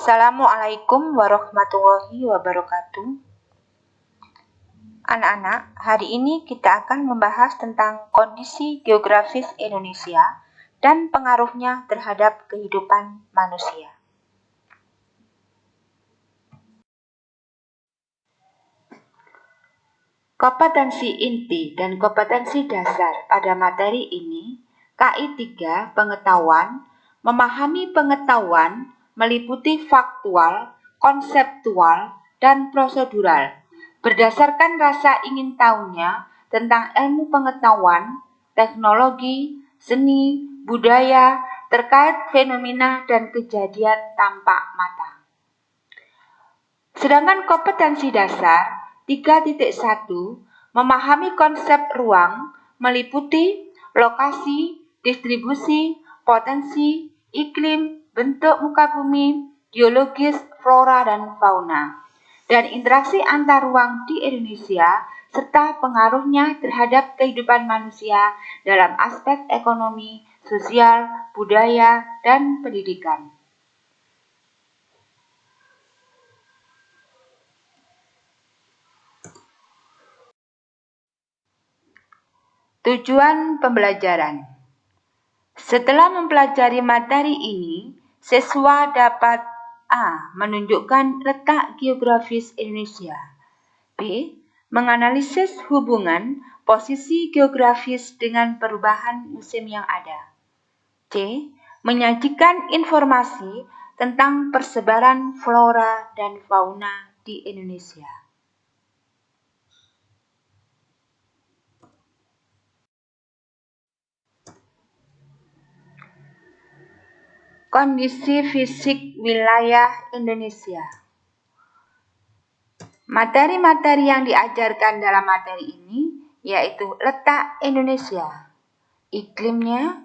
Assalamualaikum warahmatullahi wabarakatuh. Anak-anak, hari ini kita akan membahas tentang kondisi geografis Indonesia dan pengaruhnya terhadap kehidupan manusia. Kompetensi inti dan kompetensi dasar pada materi ini, KI 3 pengetahuan, memahami pengetahuan meliputi faktual, konseptual, dan prosedural. Berdasarkan rasa ingin tahunya tentang ilmu pengetahuan, teknologi, seni, budaya, terkait fenomena dan kejadian tampak mata. Sedangkan kompetensi dasar 3.1 memahami konsep ruang meliputi lokasi, distribusi, potensi, iklim, bentuk muka bumi, geologis, flora dan fauna, dan interaksi antar ruang di Indonesia serta pengaruhnya terhadap kehidupan manusia dalam aspek ekonomi, sosial, budaya, dan pendidikan. Tujuan pembelajaran. Setelah mempelajari materi ini, siswa dapat A. Menunjukkan letak geografis Indonesia. B. Menganalisis hubungan posisi geografis dengan perubahan musim yang ada. C. Menyajikan informasi tentang persebaran flora dan fauna di Indonesia. Kondisi fisik wilayah Indonesia. Materi-materi yang diajarkan dalam materi ini yaitu letak Indonesia, iklimnya,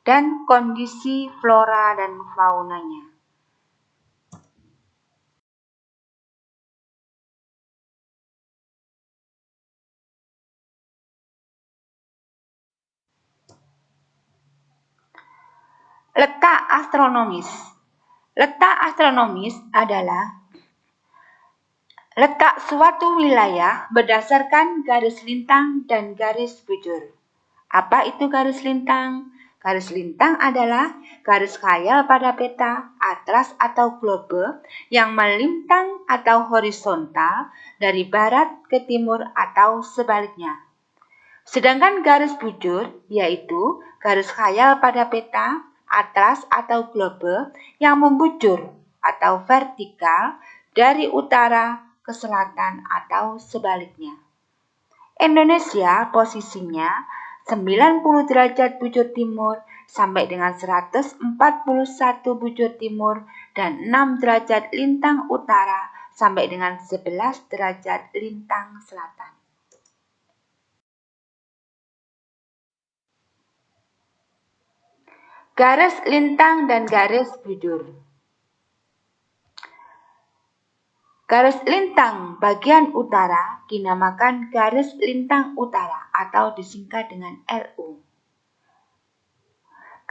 dan kondisi flora dan faunanya. Letak astronomis. Letak astronomis adalah letak suatu wilayah berdasarkan garis lintang dan garis bujur. Apa itu garis lintang? Garis lintang adalah garis khayal pada peta, atlas atau globe yang melintang atau horizontal dari barat ke timur atau sebaliknya. Sedangkan garis bujur yaitu garis khayal pada peta, atlas atau globe yang membujur atau vertikal dari utara ke selatan atau sebaliknya. Indonesia posisinya 90 derajat bujur timur sampai dengan 141 bujur timur dan 6 derajat lintang utara sampai dengan 11 derajat lintang selatan. Garis lintang dan garis bujur. Garis lintang bagian utara dinamakan garis lintang utara atau disingkat dengan LU.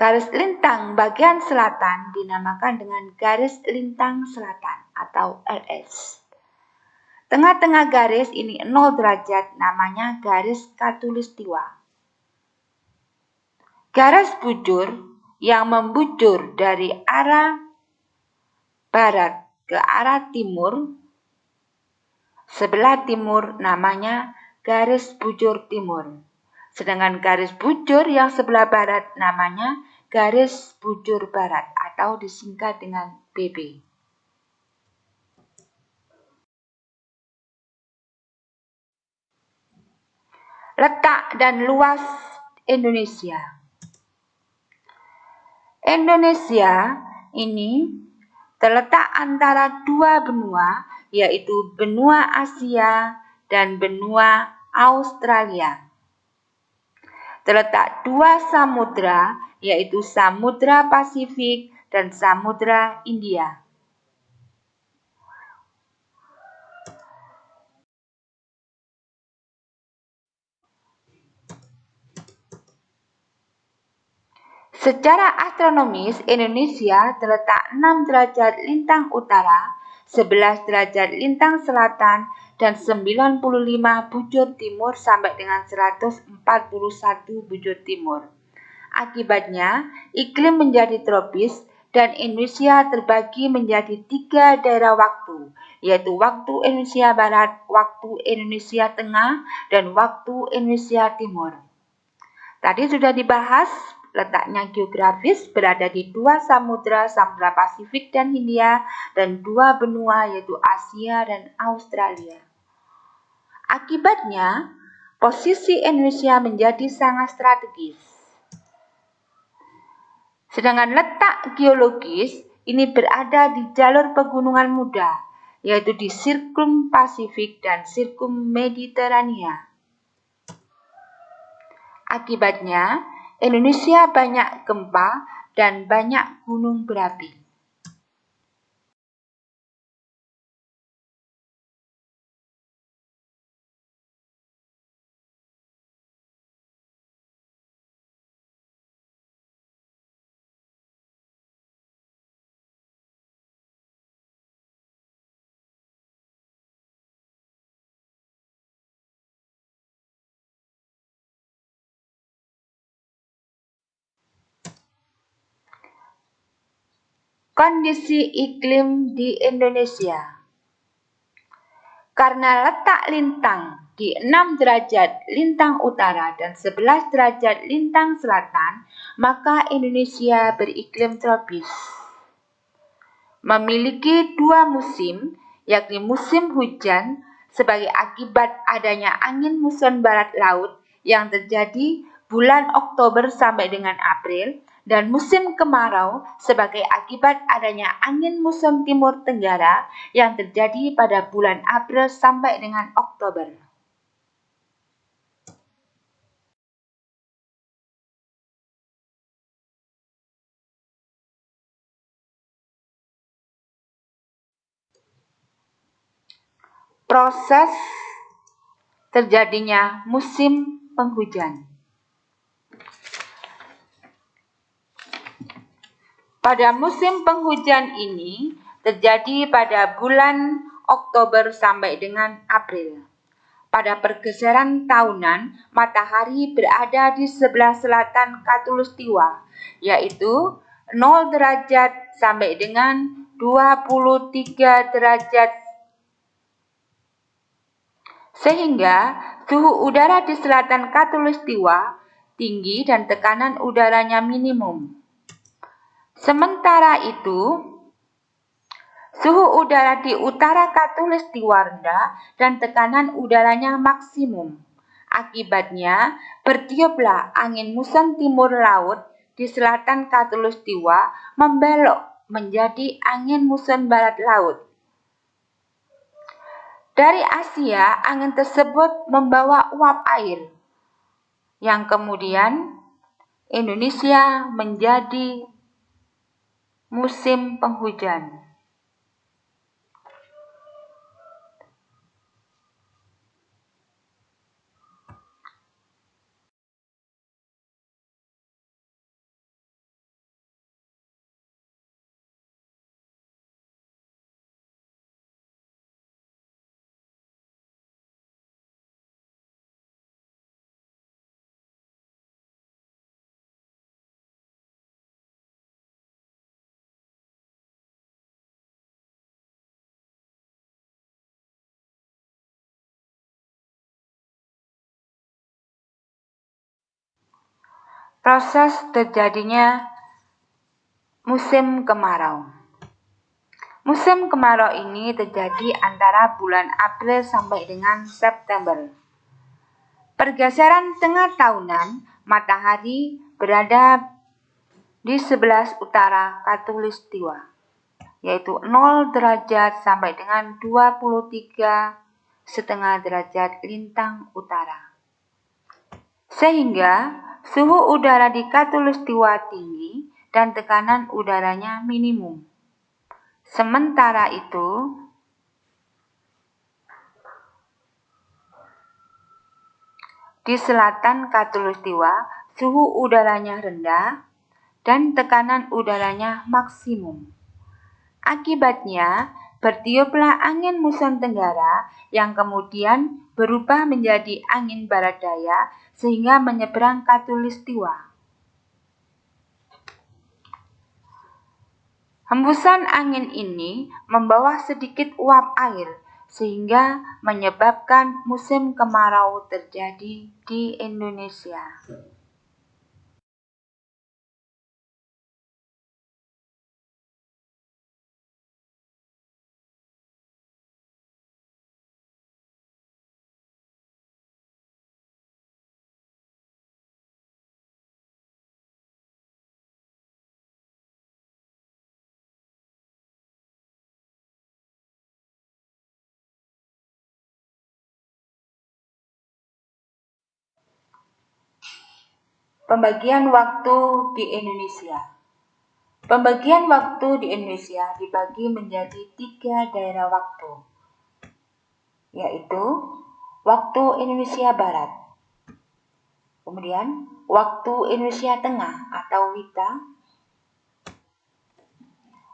Garis lintang bagian selatan dinamakan dengan garis lintang selatan atau LS. Tengah-tengah garis ini 0 derajat namanya garis khatulistiwa. Garis bujur yang membujur dari arah barat ke arah timur, sebelah timur namanya garis bujur timur. Sedangkan garis bujur yang sebelah barat namanya garis bujur barat atau disingkat dengan BB. Letak dan luas Indonesia. Indonesia ini terletak antara dua benua, yaitu benua Asia dan benua Australia. Terletak dua samudra, yaitu Samudra Pasifik dan Samudra India. Secara astronomis, Indonesia terletak 6 derajat lintang utara, 11 derajat lintang selatan, dan 95 bujur timur sampai dengan 141 bujur timur. Akibatnya, iklim menjadi tropis dan Indonesia terbagi menjadi 3 daerah waktu, yaitu waktu Indonesia Barat, waktu Indonesia Tengah, dan waktu Indonesia Timur. Tadi sudah dibahas, letaknya geografis berada di 2 samudra, Samudra Pasifik dan Hindia, dan 2 benua yaitu Asia dan Australia. Akibatnya, posisi Indonesia menjadi sangat strategis. Sedangkan letak geologis ini berada di jalur pegunungan muda, yaitu di Sirkum Pasifik dan Sirkum Mediterania. Akibatnya, Indonesia banyak gempa dan banyak gunung berapi. Kondisi iklim di Indonesia. Karena letak lintang di 6 derajat lintang utara dan 11 derajat lintang selatan, maka Indonesia beriklim tropis. Memiliki 2 musim, yakni musim hujan sebagai akibat adanya angin muson barat laut yang terjadi bulan Oktober sampai dengan April, dan musim kemarau sebagai akibat adanya angin muson timur tenggara yang terjadi pada bulan April sampai dengan Oktober. Proses terjadinya musim penghujan. Pada musim penghujan ini terjadi pada bulan Oktober sampai dengan April. Pada pergeseran tahunan, matahari berada di sebelah selatan Khatulistiwa, yaitu 0 derajat sampai dengan 23 derajat. Sehingga suhu udara di selatan Khatulistiwa tinggi dan tekanan udaranya minimum. Sementara itu, suhu udara di utara Khatulistiwa rendah dan tekanan udaranya maksimum. Akibatnya, bertiuplah angin muson timur laut di selatan Khatulistiwa membelok menjadi angin muson barat laut. Dari Asia, angin tersebut membawa uap air, yang kemudian Indonesia menjadi musim penghujan. Proses terjadinya musim kemarau. Musim kemarau ini terjadi antara bulan April sampai dengan September. Pergeseran tengah tahunan, matahari berada di sebelah utara Khatulistiwa, yaitu 0 derajat sampai dengan 23,5 derajat lintang utara. Sehingga suhu udara di Khatulistiwa tinggi dan tekanan udaranya minimum. Sementara itu, di selatan Khatulistiwa suhu udaranya rendah dan tekanan udaranya maksimum. Akibatnya, bertiuplah angin muson tenggara yang kemudian berubah menjadi angin barat daya sehingga menyeberang Katulistiwa. Hembusan angin ini membawa sedikit uap air sehingga menyebabkan musim kemarau terjadi di Indonesia. Pembagian waktu di Indonesia. Pembagian waktu di Indonesia dibagi menjadi 3 daerah waktu, yaitu waktu Indonesia Barat, kemudian waktu Indonesia Tengah atau WITA,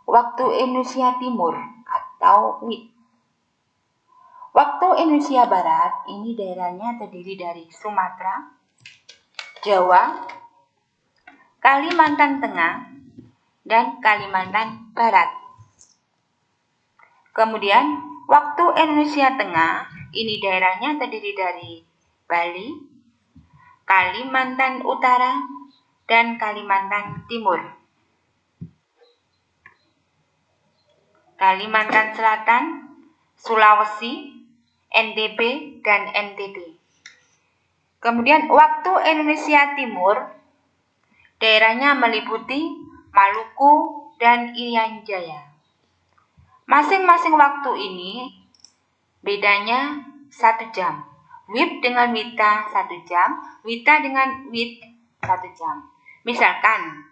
waktu Indonesia Timur atau WIT. Waktu Indonesia Barat ini daerahnya terdiri dari Sumatera, Jawa, Kalimantan Tengah, dan Kalimantan Barat. Kemudian waktu Indonesia Tengah ini daerahnya terdiri dari Bali, Kalimantan Utara, dan Kalimantan Timur. Kalimantan Selatan, Sulawesi, NTB, dan NTT. Kemudian waktu Indonesia Timur daerahnya meliputi Maluku dan Irian Jaya. Masing-masing waktu ini bedanya 1 jam. WIB dengan WITA 1 jam, WITA dengan WIT 1 jam. Misalkan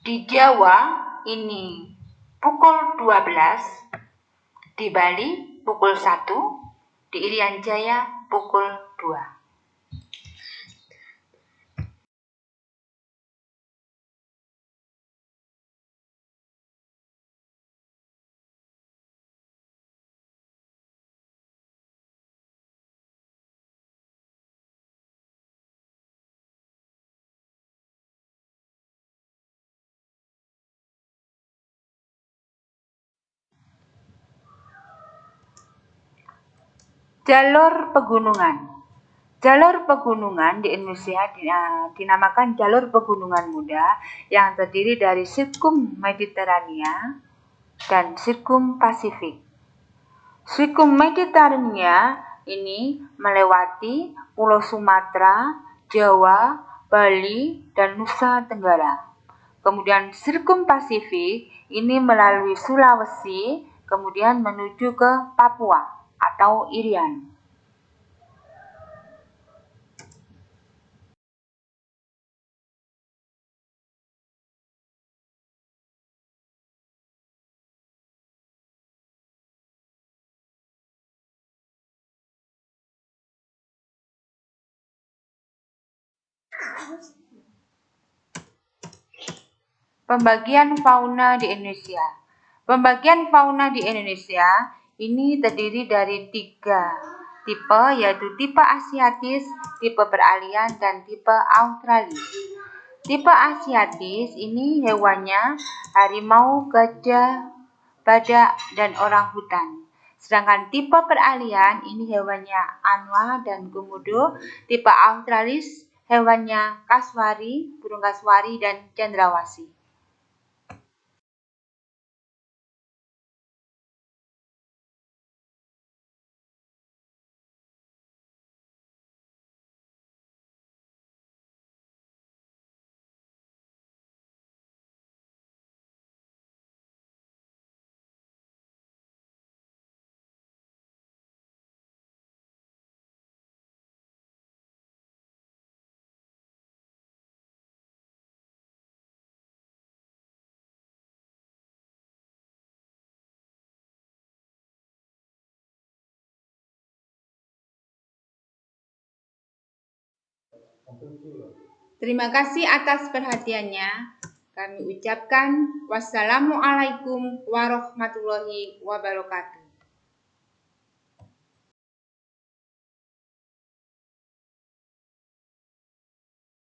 di Jawa ini pukul 12, di Bali pukul 1, di Irian Jaya pukul 2. Jalur pegunungan. Jalur pegunungan di Indonesia dinamakan jalur pegunungan muda yang terdiri dari Sirkum Mediterania dan Sirkum Pasifik. Sirkum Mediterania ini melewati Pulau Sumatera, Jawa, Bali, dan Nusa Tenggara. Kemudian Sirkum Pasifik ini melalui Sulawesi, kemudian menuju ke Papua atau Irian. Pembagian fauna di Indonesia. Pembagian fauna di Indonesia ini terdiri dari 3 tipe, yaitu tipe Asiatis, tipe peralihan, dan tipe Australis. Tipe Asiatis ini hewannya harimau, gajah, badak, dan orangutan. Sedangkan tipe peralihan ini hewannya anwa dan komodo. Tipe Australis hewannya kasuari, burung kasuari, dan cendrawasih. Terima kasih atas perhatiannya. Kami ucapkan wassalamualaikum warahmatullahi wabarakatuh.